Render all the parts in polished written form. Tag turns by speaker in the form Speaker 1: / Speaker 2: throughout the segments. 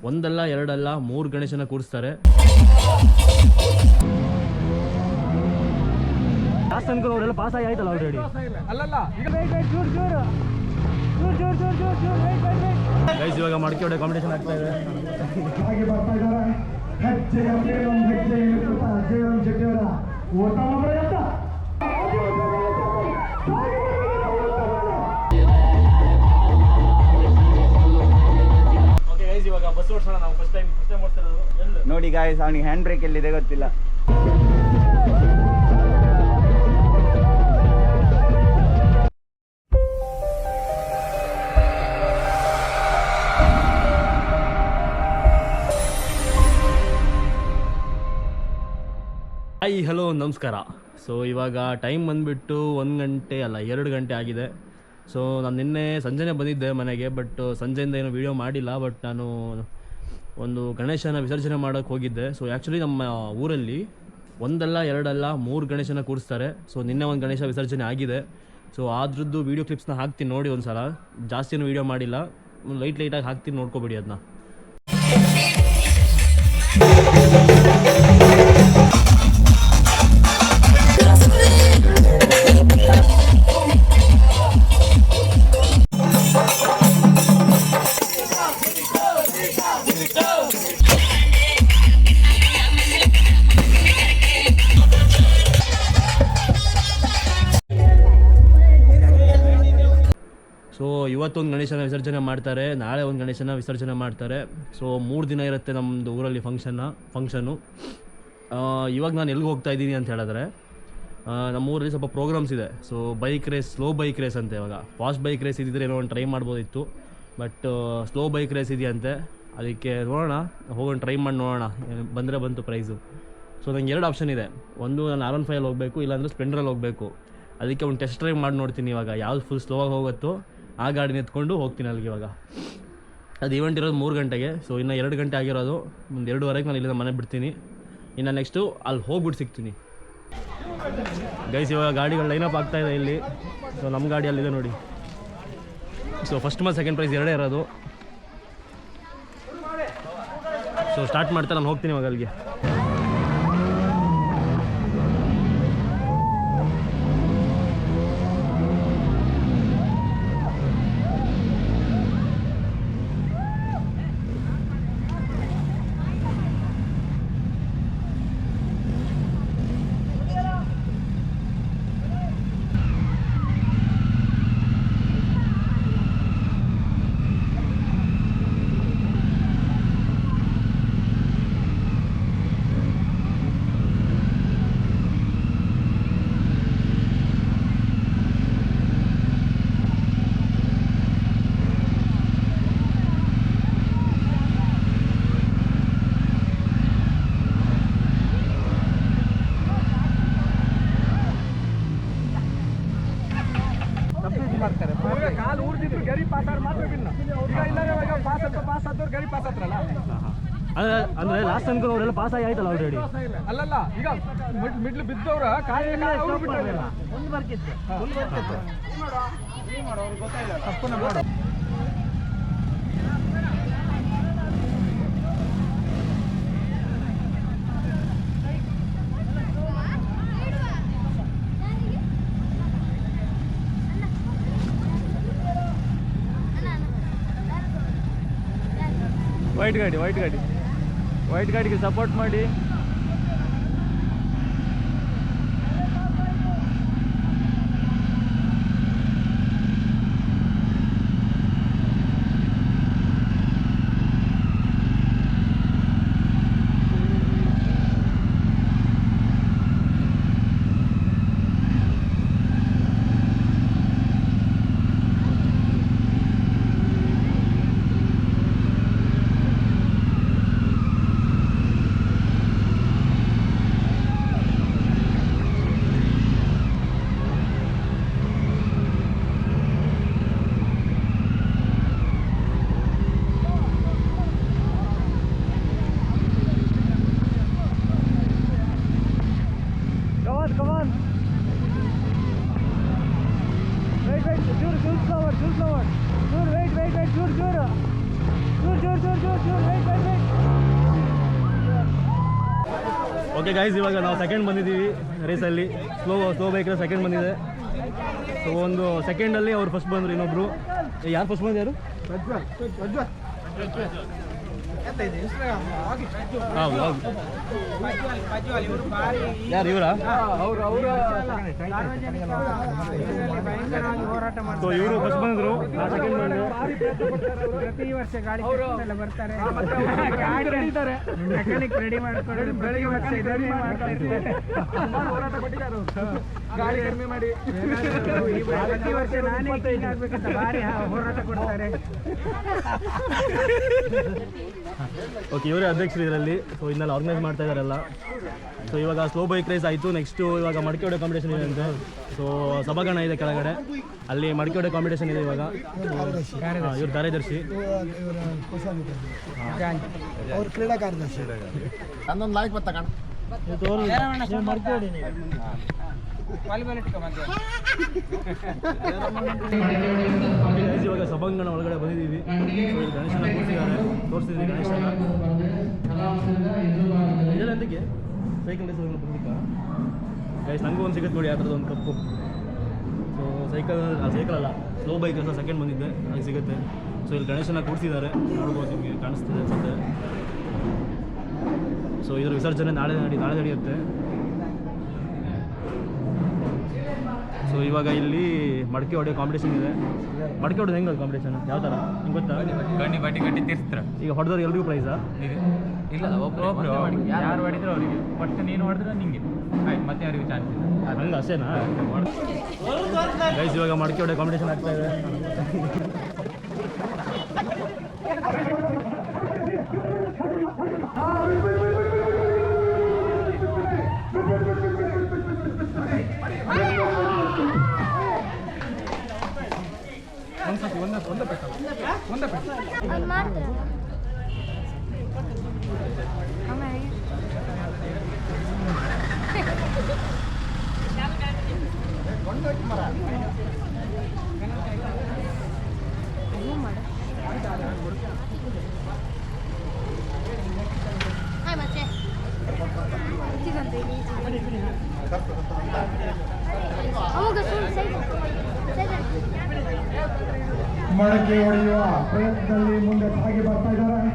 Speaker 1: ಒಂದಲ್ಲ ಎರಡಲ್ಲ 3 ಗಣೇಶನ ಕೂರಿಸ್ತಾರೆ. ಲಾಸ್ಟ್ ತನಕ ಅವರೆಲ್ಲ ಪಾಸ್ ಆಯ್ತಲ್ಲ ಆಲ್ರೆಡಿ. ಗೈಸ್ ಇವಾಗ ಮಡಕೆ ಹೊಡೆ ಕಾಂಪಿಟೇಷನ್ ಆಗ್ತಾ ಇದೆ. ಇವಾಗ ಬಸ್ ಓಡಿಸೋಣ. ನಾವು ಫಸ್ಟ್ ಟೈಮ್ ಓಡಿಸ್ತಿರೋದು.
Speaker 2: ನೋಡಿ ಗಾಯ್ಸ್, ಅವನಿಗೆ ಹ್ಯಾಂಡ್ ಬ್ರೇಕ್ ಎಲ್ಲಿದೆ ಗೊತ್ತಿಲ್ಲ.
Speaker 1: ಹಾಯ್ ಹಲೋ ನಮಸ್ಕಾರ. ಸೊ ಇವಾಗ ಟೈಮ್ ಬಂದುಬಿಟ್ಟು 1 ಗಂಟೆ ಅಲ್ಲ 2 ಗಂಟೆ ಆಗಿದೆ. ಸೊ ನಾನು ನಿನ್ನೆ ಸಂಜೆನೇ ಬಂದಿದ್ದೆ ಮನೆಗೆ, ಬಟ್ ಸಂಜೆಯಿಂದ ಏನೂ ವೀಡಿಯೋ ಮಾಡಿಲ್ಲ. ಬಟ್ ನಾನು ಒಂದು ಗಣೇಶನ ವಿಸರ್ಜನೆ ಮಾಡೋಕ್ಕೆ ಹೋಗಿದ್ದೆ. ಸೊ ಆ್ಯಕ್ಚುಲಿ ನಮ್ಮ ಊರಲ್ಲಿ ಒಂದಲ್ಲ ಎರಡಲ್ಲ 3 ಗಣೇಶನ ಕೂರಿಸ್ತಾರೆ. ಸೊ ನಿನ್ನೆ ಒಂದು ಗಣೇಶ ವಿಸರ್ಜನೆ ಆಗಿದೆ. ಸೊ ಅದ್ರದ್ದು ವೀಡಿಯೋ ಕ್ಲಿಪ್ಸ್ನ ಹಾಕ್ತೀನಿ ನೋಡಿ ಒಂದು ಸಲ. ಜಾಸ್ತಿನೂ ವೀಡಿಯೋ ಮಾಡಿಲ್ಲ, ಲೈಟಾಗಿ ಹಾಕ್ತೀನಿ, ನೋಡ್ಕೊಬೇಡಿ ಅದನ್ನ. ಸೊ ಇವತ್ತೊಂದು ಗಣೇಶನ ವಿಸರ್ಜನೆ ಮಾಡ್ತಾರೆ, ನಾಳೆ ಒಂದು ಗಣೇಶನ ವಿಸರ್ಜನೆ ಮಾಡ್ತಾರೆ. ಸೊ 3 ದಿನ ಇರುತ್ತೆ ನಮ್ಮದು ಊರಲ್ಲಿ ಫಂಕ್ಷನ್ನು. ಇವಾಗ ನಾನು ಎಲ್ಲಿಗೆ ಹೋಗ್ತಾ ಇದ್ದೀನಿ ಅಂತ ಹೇಳಿದ್ರೆ, ನಮ್ಮ ಊರಲ್ಲಿ ಸ್ವಲ್ಪ ಪ್ರೋಗ್ರಾಮ್ಸ್ ಇದೆ. So bike race, slow bike race ಅಂತೆ. ಇವಾಗ ಫಾಸ್ಟ್ ಬೈಕ್ ರೇಸ್ ಇದ್ದಿದ್ರೆ ಏನೋ ಒಂದು ಟ್ರೈ ಮಾಡ್ಬೋದಿತ್ತು, ಬಟ್ ಸ್ಲೋ ಬೈಕ್ ರೇಸ್ ಇದೆಯಂತೆ. ಅದಕ್ಕೆ ನೋಡೋಣ, ಹೋಗೋಣ, ಟ್ರೈ ಮಾಡಿ ನೋಡೋಣ. ಬಂದರೆ ಬಂತು ಪ್ರೈಸು. ಸೊ ನಂಗೆ 2 ಆಪ್ಷನ್ ಇದೆ. ಒಂದು ನಾನು R15 ಹೋಗಬೇಕು, ಇಲ್ಲಾಂದರೆ ಸ್ಪ್ಲೆಂಡ್ರಲ್ಲಿ ಹೋಗಬೇಕು. ಅದಕ್ಕೆ ಒಂದು ಟೆಸ್ಟ್ ಡ್ರೈವ್ ಮಾಡಿ ನೋಡ್ತೀನಿ ಇವಾಗ. ಯಾವ್ದು ಫುಲ್ ಸ್ಲೋ ಆಗಿ ಹೋಗುತ್ತೋ ಆ ಗಾಡಿನ ಎತ್ಕೊಂಡು ಹೋಗ್ತೀನಿ ಅಲ್ಲಿಗೆ. ಇವಾಗ ಅದು ಈವೆಂಟ್ ಇರೋದು 3 ಗಂಟೆಗೆ. ಸೊ ಇನ್ನು 2 ಗಂಟೆ ಆಗಿರೋದು. ಒಂದು 2:30ಗೆ ನಾನು ಇಲ್ಲಿಂದ ಮನೆ ಬಿಡ್ತೀನಿ. ಇನ್ನು ನೆಕ್ಸ್ಟು ಅಲ್ಲಿ ಹೋಗ್ಬಿಟ್ಟು ಸಿಗ್ತೀನಿ. ಗೈಸ್ ಇವಾಗ ಗಾಡಿಗಳು ಲೈನಪ್ ಆಗ್ತಾಯಿದೆ ಇಲ್ಲಿ. ಸೊ ನಮ್ಮ ಗಾಡಿ ಅಲ್ಲಿದೆ ನೋಡಿ. ಸೊ ಫಸ್ಟ್ ಮತ್ತು ಸೆಕೆಂಡ್ ಪ್ರೈಸ್ 2 ಇರೋದು. ಸೊ ಸ್ಟಾರ್ಟ್ ಮಾಡ್ತಾ ನಾನು ಹೋಗ್ತೀನಿ ಇವಾಗ ಅಲ್ಲಿಗೆ. ಅಂದ್ರೆ ಲಾಸ್ಟ್ ತನಕ ಅವರೆಲ್ಲ ಪಾಸ್ ಆಯ್ತಲ್ಲ ಆಲ್ರೆಡಿ.
Speaker 3: ಅಲ್ಲಲ್ಲ, ಈಗ ಮಿಡ್ಲ್ ಬಿದ್ದವ್ರ
Speaker 2: ವೈಟ್ ಗಾಡಿಗೆ ಸಪೋರ್ಟ್ ಮಾಡಿ.
Speaker 1: ಓಕೆ ಗೈಸ್, ಇವಾಗ ನಾವು ಸೆಕೆಂಡ್ ಬಂದಿದ್ದೀವಿ ರೇಸಲ್ಲಿ. ಸ್ಲೋ ಬೈಕ್ ಸೆಕೆಂಡ್ ಬಂದಿದೆ. ಸೊ ಒಂದು ಸೆಕೆಂಡಲ್ಲಿ ಅವ್ರು ಫಸ್ಟ್ ಬಂದರು. ಇನ್ನೊಬ್ರು ಯಾರು ಫಸ್ಟ್ ಬಂದು ಯಾರು? ಯಾರು ಇವರಾ? ಸೊ ಇವರು ಫಸ್ಟ್ ಬಂದ್ರು, ಸೆಕೆಂಡ್ ಬಂದ್ರು.
Speaker 4: ಪ್ರತಿ ವರ್ಷ ಗಾಡಿ ಬರ್ತಾರೆ, ಮೆಕ್ಯಾನಿಕ್ ರೆಡಿ ಮಾಡ್ಕೊಂಡು ಬೆಳಿಗ್ಗೆ ವರ್ಷ ಇದನ್ನೇ ಮಾಡ್ತಾ ಇರ್ತಾರೆ.
Speaker 3: ಗಾಡಿ ಕಡಿಮೆ ಮಾಡಿ
Speaker 4: ಪ್ರತಿ ವರ್ಷ ನಾನೇ ಆಗ್ಬೇಕಂತ ಭಾರಿ ಹೋರಾಟ ಕೊಡ್ತಾರೆ.
Speaker 1: ಓಕೆ, ಇವರೇ ಅಧ್ಯಕ್ಷರು ಇದರಲ್ಲಿ. ಸೊ ಇನ್ನೆಲ್ಲ ಆರ್ಗನೈಸ್ ಮಾಡ್ತಾ ಇದ್ದಾರಲ್ಲ. ಸೊ ಇವಾಗ ಸ್ಲೋ ಬೈಕ್ ರೇಸ್ ಆಯಿತು. ನೆಕ್ಸ್ಟು ಇವಾಗ ಮಡಿಕೆ ಹೊಡೆ ಕಾಂಪಿಟೇಷನ್ ಇದೆ ಅಂತೆ. ಸೊ ಸಭಾಗಣ ಇದೆ ಕೆಳಗಡೆ, ಅಲ್ಲಿ ಮಡಿಕೆ ಹೊಡೆ ಕಾಂಪಿಟೇಷನ್ ಇದೆ ಇವಾಗ. ಇವ್ರ ಕಾರ್ಯದರ್ಶಿ,
Speaker 4: ಅವ್ರ ಕ್ರೀಡಾ ಕಾರ್ಯದರ್ಶಿ.
Speaker 5: ನಂದೊಂದು ಲೈಕ್ ಬತ್ತ ಕಣ.
Speaker 1: ಇವಾಗ ಸಭಾಂಗಣ ಒಳಗಡೆ ಬಂದಿದ್ದೀವಿ. ಸೊ ಇಲ್ಲಿ ಗಣೇಶನ ಕೂರಿಸಿದ್ದಾರೆ, ತೋರಿಸಿದ್ದೀವಿ ಗಣೇಶನ. ಇದಕ್ಕೆ ಸೈಕಲ್ ರೇಸ್ ಬಂದಿಕ್ಕ ಗೈಸ್, ನನಗೂ ಒಂದು ಸಿಗುತ್ತೆ ನೋಡಿ ಆ ಥರದ್ದು ಒಂದು ಕಪ್ಪು. ಸೊ ಸೈಕಲ್ ಅಲ್ಲ, ಸ್ಲೋ ಬೈಕ್ ಸಹ ಸೆಕೆಂಡ್ ಬಂದಿದ್ದೆ, ಅದು ಸಿಗುತ್ತೆ. ಸೊ ಇಲ್ಲಿ ಗಣೇಶನ ಕೂರಿಸಿದ್ದಾರೆ, ನೋಡ್ಬೋದು, ನಿಮಗೆ ಕಾಣಿಸ್ತಿದೆ ಅನ್ಸುತ್ತೆ. ಸೊ ಇದರ ವಿಸರ್ಜನೆ ನಾಳೆ ನಡೆಯುತ್ತೆ. ಸೊ ಇವಾಗ ಇಲ್ಲಿ ಮಡಿಕೆ ಹೊಡೆಯೋ ಕಾಂಪಿಟೇಷನ್ ಇದೆ. ಮಡಿಕೆ ಹೊಡೆದು ಹೆಂಗೆ ಕಾಂಪಿಟೇಷನ್ ಯಾವ ಥರ ನಿಂಗೆ ಗೊತ್ತಾ?
Speaker 2: ಗಡ್ಡಿ ತೀರ್ಸ್ತಾರೆ.
Speaker 1: ಈಗ ಹೊಡೆದವ್ರು ಎಲ್ರಿಗೂ ಪ್ರೈಸಾ?
Speaker 2: ಇಲ್ಲ, ಒಬ್ರು ಯಾರು ಹೊಡಿದ್ರು ಅವರಿಗೆ, ಫಸ್ಟ್ ನೀನು ಹೊಡೆದ್ರೆ ನಿಂಗೆ ಆಯ್ತು, ಮತ್ತೆ ಅವರಿಗೆ ಚಾನ್ಸ್ ಇಲ್ಲ.
Speaker 1: ಹಂಗೆ ಅಷ್ಟೇನಾ? ಗೈಸ್, ಇವಾಗ ಮಡಿಕೆ ಹೊಡೆಯೋ ಕಾಂಪಿಟೇಷನ್ ಆಗ್ತಾ ಇದೆ.
Speaker 6: ಮಡಕೆ ಹೊಡೆಯುವ ಪ್ರಯತ್ನದಲ್ಲಿ ಮುಂದೆ ಸಾಗಿ ಬರ್ತಾ ಇದ್ದಾರೆ.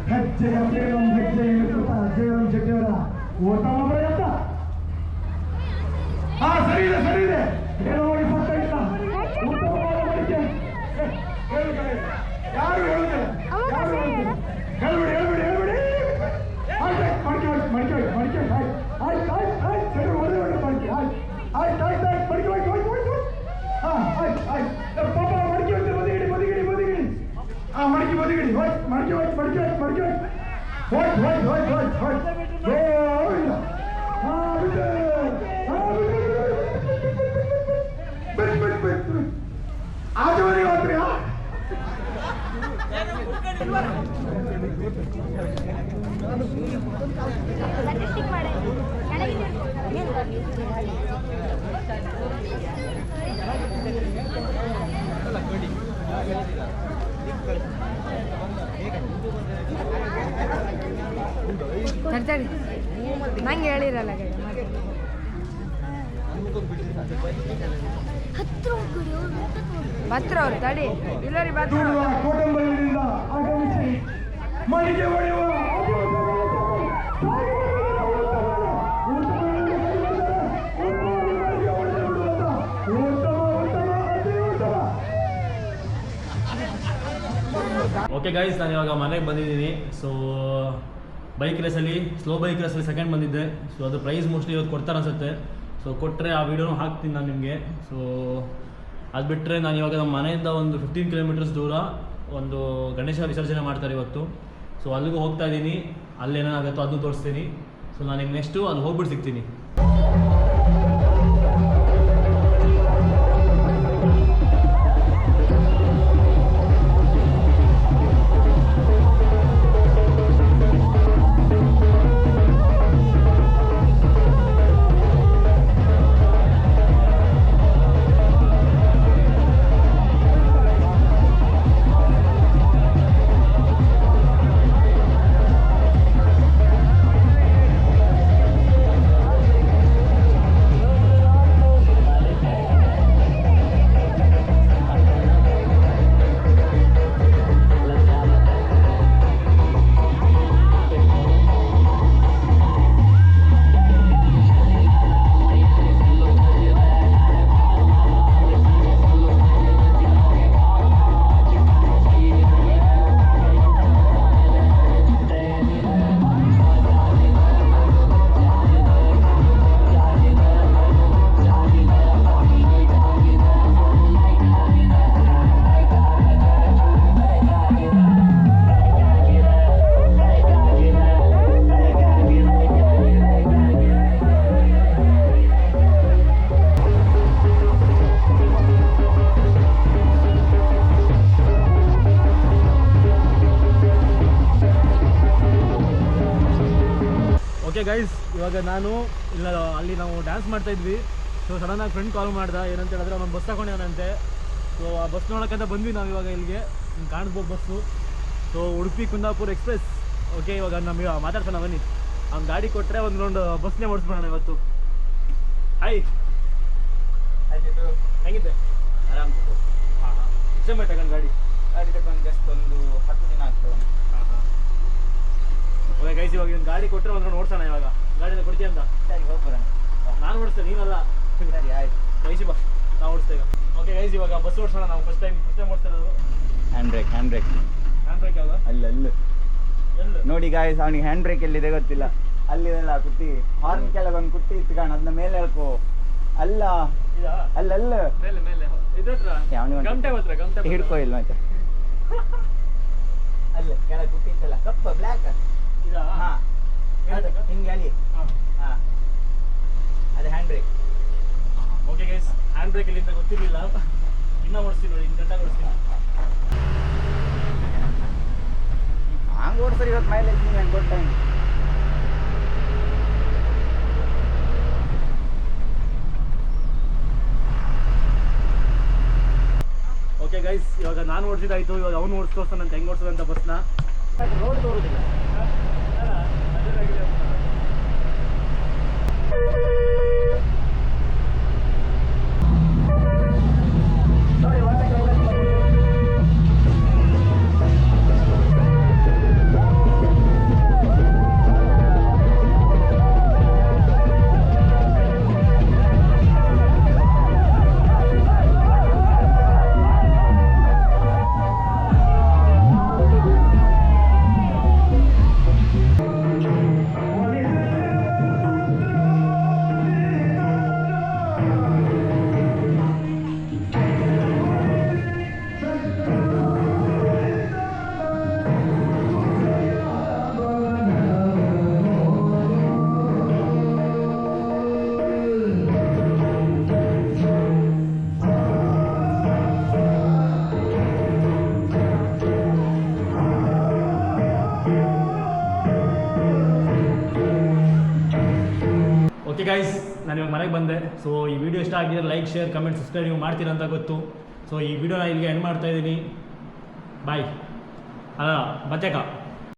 Speaker 6: ಹೆಜ್ಜೆಯ ಪ್ರೇರಂ ಹೆಜ್ಜೆ ಇಳಿಸುತ್ತಾ ಜಯರಾಮ್ ಶೆಟ್ಟಿಯವರ ಉತ್ತಮ ಪ್ರಯತ್ನ. ಸರಿ ಇದೆ ಏನೋ ಬರ್ತಾ ಇಲ್ಲ. ಉತ್ತಮವಾದ ಮಡಿಕೆ. ಯಾರು ಹೇಳುದಿಲ್ಲ, ಹೇಳ್ಬಿಡಿ. ಮಡಿಕೆ
Speaker 7: ನಂಗೆ ಹೇಳಿರಲ್ಲ ಬತ್ರ ಅವ್ರು ತಡಿ ಇಲ್ಲರಿ
Speaker 6: ಕೋಟಂಬರಿಯಿಂದ ಆಗಮಿಸಿ ಮಡಿಕೆ ಹೊಡೆಯುವ
Speaker 1: ಓಕೆ ಗೈಸ್, ನಾನು ಇವಾಗ ಮನೆಗೆ ಬಂದಿದ್ದೀನಿ. ಸೊ ಬೈಕ್ ರೇಸಲ್ಲಿ, ಸ್ಲೋ ಬೈಕ್ ರೇಸಲ್ಲಿ ಸೆಕೆಂಡ್ ಬಂದಿದ್ದೆ. ಸೊ ಅದು ಪ್ರೈಸ್ ಮೋಸ್ಟ್ಲಿ ಇವತ್ತು ಕೊಡ್ತಾರೆ ಅನ್ಸುತ್ತೆ. ಸೊ ಕೊಟ್ಟರೆ ಆ ವಿಡಿಯೋನೂ ಹಾಕ್ತೀನಿ ನಾನು ನಿಮಗೆ. ಸೊ ಅದು ಬಿಟ್ಟರೆ ನಾನು ಇವಾಗ ನಮ್ಮ ಮನೆಯಿಂದ ಒಂದು 15 ಕಿಲೋಮೀಟರ್ಸ್ ದೂರ ಒಂದು ಗಣೇಶ ವಿಸರ್ಜನೆ ಮಾಡ್ತಾರೆ ಇವತ್ತು. ಸೊ ಅಲ್ಲಿಗೂ ಹೋಗ್ತಾ ಇದ್ದೀನಿ. ಅಲ್ಲೇನಾಗುತ್ತೋ ಅದನ್ನು ತೋರಿಸ್ತೀನಿ. ಸೊ ನಾನು ಈಗ ನೆಕ್ಸ್ಟು ಅಲ್ಲಿ ಹೋಗ್ಬಿಟ್ಟು ಸಿಗ್ತೀನಿ. ಓಕೆ ಗೈಸ್, ಇವಾಗ ನಾನು ಇಲ್ಲ ಅಲ್ಲಿ ನಾವು ಡ್ಯಾನ್ಸ್ ಮಾಡ್ತಾ ಇದ್ವಿ. ಸೊ ಸಡನ್ನಾಗಿ ಫ್ರೆಂಡ್ ಕಾಲ್ ಮಾಡ್ದೆ, ಏನಂತ ಹೇಳಿದ್ರೆ ಅವನು ಬಸ್ ತಗೊಂಡಿದ್ದಾನಂತೆ. ಸೊ ಆ ಬಸ್ ನೋಡೋಕ್ಕಂತ ಬಂದ್ವಿ ನಾವು ಇವಾಗ ಇಲ್ಲಿಗೆ. ಕಾಣಿಸ್ಬೋದು bus. So Udupi Kundapura express. Okay, ಇವಾಗ ನಮಗೆ ಮಾತಾಡ್ಸೋಣ ಬನ್ನಿ. ಅವ್ನು ಗಾಡಿ ಕೊಟ್ಟರೆ ಒಂದು ರೌಂಡ್ ಬಸ್ನೇ ಓಡಿಸ್ಬಿಡೋಣ ಇವತ್ತು. ಹಾಯ್, ಹೆಂಗಿದೆ?
Speaker 2: ಆರಾಮ್
Speaker 1: ಹಾಂ ಹಾಂ. ಎಕ್ಸಾಮ್ ತಗೊಂಡು ಗಾಡಿ
Speaker 2: ತಗೊಂಡು ಜಸ್ಟ್ ಒಂದು 10 ದಿನ ಆಗ್ತದೆ.
Speaker 1: ಹಾಂ ಹಾಂ. ಓಕೆ ಗೈಸ್, ಇವಾಗ ಒಂದು ಗಾಡಿ ಕೊಟ್ಟರೆ ಒಂದು ರೌಂಡ್ ಓಡಿಸೋಣ. ಇವಾಗ ಗಾಡಿನ ಕೊಡ್ತೀಯ ಅಂತ?
Speaker 2: ಸರಿ, ಹೋಗ್ಬರೋಣ.
Speaker 1: ನಾನು ಓಡಿಸ್ತೇನೆ, ನೀನಲ್ಲ.
Speaker 2: ಸರಿ, ಆಯ್ತು.
Speaker 1: ಗೈಸಿ ಬಾ, ನಾವು ಓಡಿಸ್ತೇವೆ. ಓಕೆ ಗೈಸ್, ಇವಾಗ ಬಸ್ ಓಡಿಸೋಣ. ನಾವು ಫಸ್ಟ್ ಟೈಮ್ ಓಡಿಸ್ತಾ ಇರೋದು.
Speaker 2: ಹ್ಯಾಂಡ್ ಬ್ರೇಕ್
Speaker 1: ಹ್ಯಾಂಡ್ ಬ್ರೇಕ್ ಯಾವಾಗ?
Speaker 2: ಅಲ್ಲ
Speaker 1: ಎಲ್ಲಿ?
Speaker 2: ನೋಡಿ ಗಾಯ್ಸ್, ಅವನಿಗೆ ಹ್ಯಾಂಡ್ ಬ್ರೇಕ್ ಎಲ್ಲಿದೆ ಗೊತ್ತಿಲ್ಲ. ಅಲ್ಲಿದೆಲ್ಲ ಕುಟ್ಟಿ ಹಾರ್ನ್ ಕೆಳಗೊಂದು ಕುಟ್ಟಿ ಇತ್ಕೊಂಡು ಅದನ್ನ ಮೇಲೆ ಹೇಳ್ಕೊ. ಅಲ್ಲ
Speaker 1: ಇದಾ?
Speaker 2: ಅಲ್ಲ
Speaker 1: ಮೇಲೆ ಮೇಲೆ ಇದ್ರ ಗಮ್ಟೆ ಹತ್ರ ಗಮ್ಟೆ
Speaker 2: ಹಿಡ್ಕೊ ಇಲ್ಲ ಮತ್ತೆ. ಅಲ್ಲ ಕೆಳಗೆ ಕುಟ್ಟಿ ಇತ್ತಲ್ಲ, ಕಪ್ಪ ಬ್ಲ್ಯಾಕ್.
Speaker 1: ಇದಾ?
Speaker 2: ಹಾ, ಹಿಂಗೆ ಅಳಿ.
Speaker 1: ಹಾಂ.
Speaker 2: ಹಾ, ಅದು hand break.
Speaker 1: Okay guys, hand break ಇಲ್ಲಿಂದ ಗೊತ್ತಿರಲಿಲ್ಲ. ಇನ್ನೂ ಓಡಿಸ್ತೀನಿ ನೋಡಿ, ಇನ್ನು ಗಂಟೆ ಓಡಿಸ್ತೀನಿ.
Speaker 2: ಹಂಗೆ ಓಡಿಸ್ರಿ ಇವತ್ತು ಮೈಲೇಜ್ ನೀವು ಹೆಂಗೆ ಕೊಟ್ಟ.
Speaker 1: ಓಕೆ ಗೈಸ್, ಇವಾಗ ನಾನು ಓಡಿಸಿದಾಯ್ತು. ಇವಾಗ ಅವನು ಓಡಿಸ್ಕೊಳ್ತಾನಂತ ಹೆಂಗೆ ಓಡಿಸೋದಂತ ಬಸ್ನ. ರೋಡ್ ತೋರುದಿಲ್ಲ. ಓಕೆ ಗೈಸ್, ನಾನು ಇವಾಗ ಮನೆಗೆ ಬಂದೆ. ಸೊ ಈ ವಿಡಿಯೋ ಇಷ್ಟ ಆಗಿದ್ರೆ ಲೈಕ್, ಶೇರ್, ಕಮೆಂಟ್, ಸಬ್ಸ್ಕ್ರೈಬ್ ನೀವು ಮಾಡ್ತೀರ ಅಂತ ಗೊತ್ತು. ಸೊ ಈ ವಿಡಿಯೋನ ಇಲ್ಲಿಗೆ ಎಂಡ್ ಮಾಡ್ತಾ ಇದ್ದೀನಿ. ಬಾಯ್. ಅಲ್ಲ, ಬಚ್ಚಕ.